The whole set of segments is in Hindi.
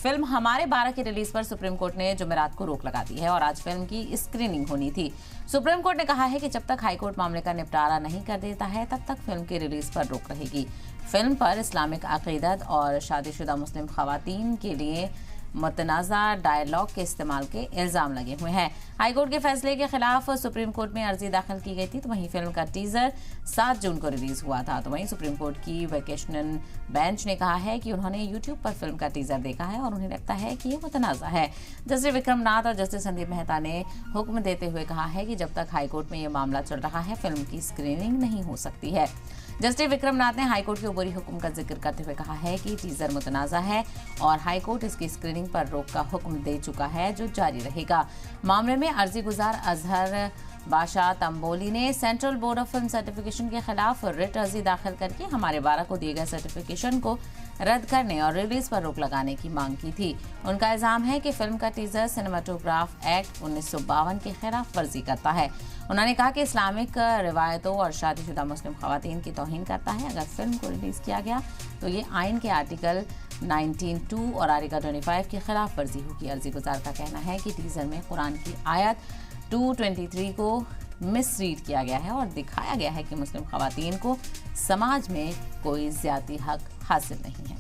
फिल्म हमारे 12 की रिलीज पर सुप्रीम कोर्ट ने जुमेरात को रोक लगा दी है और आज फिल्म की स्क्रीनिंग होनी थी। सुप्रीम कोर्ट ने कहा है कि जब तक हाईकोर्ट मामले का निपटारा नहीं कर देता है तब तक फिल्म की रिलीज पर रोक रहेगी। फिल्म पर इस्लामिक अकीदत और शादीशुदा मुस्लिम खवातीन के लिए मुतनाज़ा डायलॉग के इस्तेमाल के इल्जाम लगे हुए हैं। हाईकोर्ट के फैसले के खिलाफ सुप्रीम कोर्ट में अर्जी दाखिल की गई थी, तो वहीं फिल्म का टीजर 7 जून को रिलीज हुआ था। तो वहीं सुप्रीम कोर्ट की वेकेशनल बेंच ने कहा है कि उन्होंने यूट्यूब पर फिल्म का टीजर देखा है और उन्हें लगता है कि ये मुतनाज़ा है। जस्टिस विक्रम नाथ और जस्टिस संदीप मेहता ने हुक्म देते हुए कहा है कि जब तक हाईकोर्ट में ये मामला चल रहा है फिल्म की स्क्रीनिंग नहीं हो सकती है। जस्टिस विक्रम नाथ ने हाईकोर्ट के ऊपरी हुक्म का जिक्र करते हुए कहा है कि टीजर मुतनाज़ा है और हाईकोर्ट इसकी स्क्रीनिंग पर रोक का हुक्म दे चुका है, जो जारी रहेगा। मामले में अर्जी गुजार अजहर बादशाह तंबोली ने central board of film certification के खिलाफ रिट अर्जी दाखिल करके हमारे 12 को दिए गए सर्टिफिकेशन को रद्द करने और रिलीज पर रोक लगाने की मांग की थी। उनका इल्जाम है कि फिल्म का टीजर सिनेमाटोग्राफ एक्ट 1952 के खिलाफ वर्जी करता है। उन्होंने कहा कि इस्लामिक रिवायतों और शादीशुदा मुस्लिम खवातीन की तौहीन करता है। अगर फिल्म को रिलीज किया गया तो ये आइन के आर्टिकल 19(2) और आर्टिकल 25 की खिलाफ वर्जी होगी। अर्जी गुजार का कहना है कि टीजर में कुरान की आयत 223 को मिसरीड किया गया है और दिखाया गया है कि मुस्लिम खवातीन को समाज में कोई ज्यादती हक हासिल नहीं है।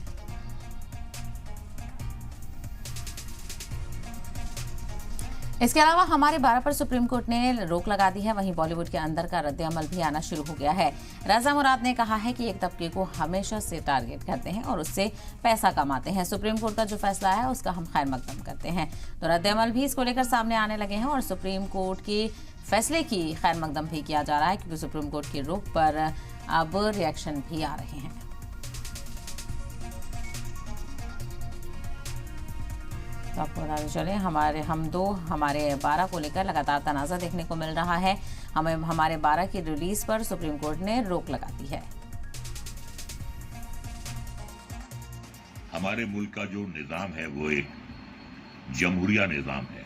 इसके अलावा हमारे 12 पर सुप्रीम कोर्ट ने रोक लगा दी है। वहीं बॉलीवुड के अंदर का रद्द अमल भी आना शुरू हो गया है। रजा मुराद ने कहा है कि एक तबके को हमेशा से टारगेट करते हैं और उससे पैसा कमाते हैं। सुप्रीम कोर्ट का जो फैसला है उसका हम खैर मकदम करते हैं। तो रद्द अमल भी इसको लेकर सामने आने लगे हैं और सुप्रीम कोर्ट के फैसले की खैर मकदम भी किया जा रहा है, क्योंकि सुप्रीम कोर्ट की रोक पर अब रिएक्शन भी आ रहे हैं। तो आपको बताते चले हमारे 12 को लेकर लगातार तनाज़ा देखने को मिल रहा है। हमें हमारे 12 की रिलीज पर सुप्रीम कोर्ट ने रोक लगा दी है। हमारे मुल्क का जो निज़ाम है वो एक जमहूरिया निज़ाम है।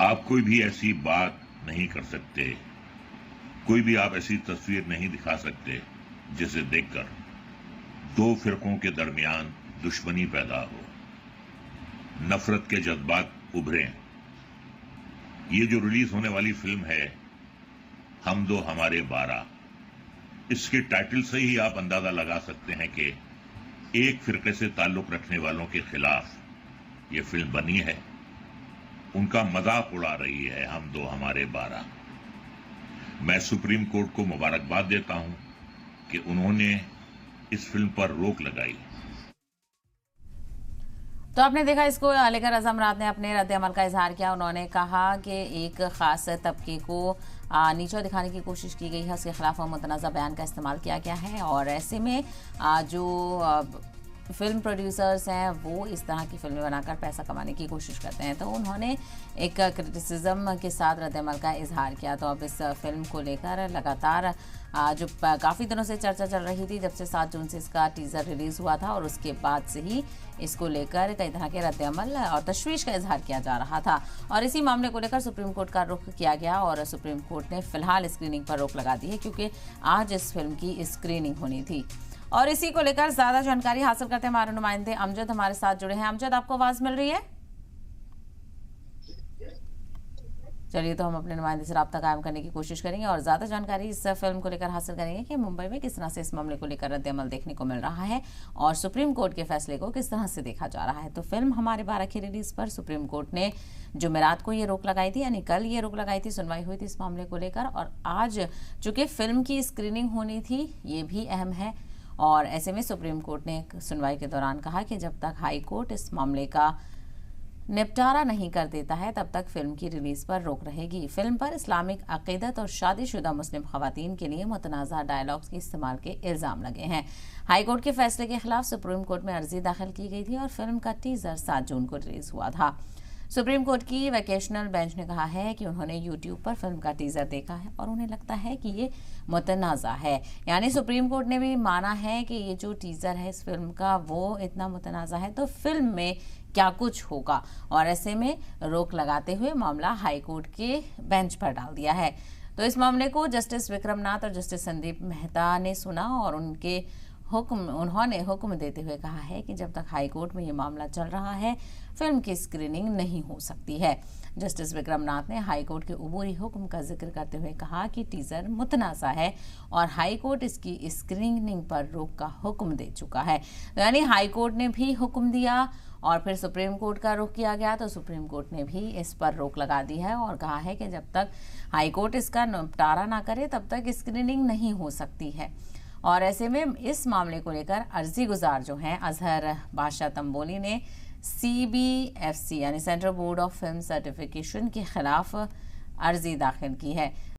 आप कोई भी ऐसी बात नहीं कर सकते, कोई भी आप ऐसी तस्वीर नहीं दिखा सकते जिसे देखकर दो फिरकों के दरमियान दुश्मनी पैदा हो, नफरत के जज्बात उभरें। ये जो रिलीज होने वाली फिल्म है हम दो हमारे 12, इसके टाइटल से ही आप अंदाजा लगा सकते हैं कि एक फिरके से ताल्लुक रखने वालों के खिलाफ ये फिल्म बनी है, उनका मजाक उड़ा रही है हम दो हमारे 12। मैं सुप्रीम कोर्ट को मुबारकबाद देता हूं कि उन्होंने इस फिल्म पर रोक लगाई। तो आपने देखा, इसको लेकर रजा मुराद ने अपने रद्द अमल का इजहार किया। उन्होंने कहा कि एक खास तबके को नीचा दिखाने की कोशिश की गई है, उसके खिलाफ मुतनाज़ा बयान का इस्तेमाल किया गया है और ऐसे में जो फिल्म प्रोड्यूसर्स हैं वो इस तरह की फिल्में बनाकर पैसा कमाने की कोशिश करते हैं। तो उन्होंने एक क्रिटिसिज्म के साथ रद्द अमल का इजहार किया। तो अब इस फिल्म को लेकर लगातार जो काफ़ी दिनों से चर्चा चल रही थी, जब से 7 जून से इसका टीज़र रिलीज़ हुआ था और उसके बाद से ही इसको लेकर कई तरह के रद्द अमल और तशवीश का इजहार किया जा रहा था और इसी मामले को लेकर सुप्रीम कोर्ट का रुख किया गया और सुप्रीम कोर्ट ने फिलहाल स्क्रीनिंग पर रोक लगा दी है, क्योंकि आज इस फिल्म की स्क्रीनिंग होनी थी। और इसी को लेकर ज्यादा जानकारी हासिल करते हैं हमारे नुमाइंदे अमजद हमारे साथ जुड़े हैं। अमजद, आपको आवाज मिल रही है? चलिए, तो हम अपने नुमाइंदे से राब्ता कायम करने की कोशिश करेंगे और ज्यादा जानकारी इस फिल्म को लेकर हासिल करेंगे कि मुंबई में किस तरह से इस मामले को लेकर रद्द अमल देखने को मिल रहा है और सुप्रीम कोर्ट के फैसले को किस तरह से देखा जा रहा है। तो फिल्म हमारे 12 की रिलीज पर सुप्रीम कोर्ट ने जुमेरात को ये रोक लगाई थी, यानी कल ये रोक लगाई थी, सुनवाई हुई थी इस मामले को लेकर और आज चूंकि फिल्म की स्क्रीनिंग होनी थी ये भी अहम है और ऐसे में सुप्रीम कोर्ट ने सुनवाई के दौरान कहा कि जब तक हाई कोर्ट इस मामले का निपटारा नहीं कर देता है तब तक फिल्म की रिलीज पर रोक रहेगी। फिल्म पर इस्लामिक अकीदत और शादीशुदा मुस्लिम खवातीन के लिए मुतनाज़ा डायलॉग्स के इस्तेमाल के इल्जाम लगे हैं। हाईकोर्ट के फैसले के खिलाफ सुप्रीम कोर्ट में अर्जी दाखिल की गई थी और फिल्म का टीजर 7 जून को रिलीज हुआ था। सुप्रीम कोर्ट की वेकेशनल बेंच ने कहा है कि उन्होंने यूट्यूब पर फिल्म का टीजर देखा है और उन्हें लगता है कि ये मुतनाज़ा है, यानी सुप्रीम कोर्ट ने भी माना है कि ये जो टीजर है इस फिल्म का वो इतना मुतनाज़ा है तो फिल्म में क्या कुछ होगा और ऐसे में रोक लगाते हुए मामला हाई कोर्ट के बेंच पर डाल दिया है। तो इस मामले को जस्टिस विक्रम नाथ और जस्टिस संदीप मेहता ने सुना और उनके उन्होंने हुक्म देते हुए कहा है कि जब तक हाई कोर्ट में ये मामला चल रहा है, फिल्म की स्क्रीनिंग नहीं हो सकती है। जस्टिस विक्रम नाथ ने हाई कोर्ट के उबूरी हुक्म का जिक्र करते हुए कहा कि टीजर मुतनाज़ा है और हाई कोर्ट इसकी स्क्रीनिंग पर रोक का हुक्म दे चुका है। यानी हाई कोर्ट ने भी हुक्म दिया और फिर सुप्रीम कोर्ट का रुख किया गया, तो सुप्रीम कोर्ट ने भी इस पर रोक लगा दी है और कहा है कि जब तक हाई कोर्ट इसका निपटारा ना करे तब तक स्क्रीनिंग नहीं हो सकती है। और ऐसे में इस मामले को लेकर अर्जी गुजार जो हैं अजहर बादशाह तंबोली ने CBFC यानी central board of film certification के खिलाफ अर्जी दाखिल की है।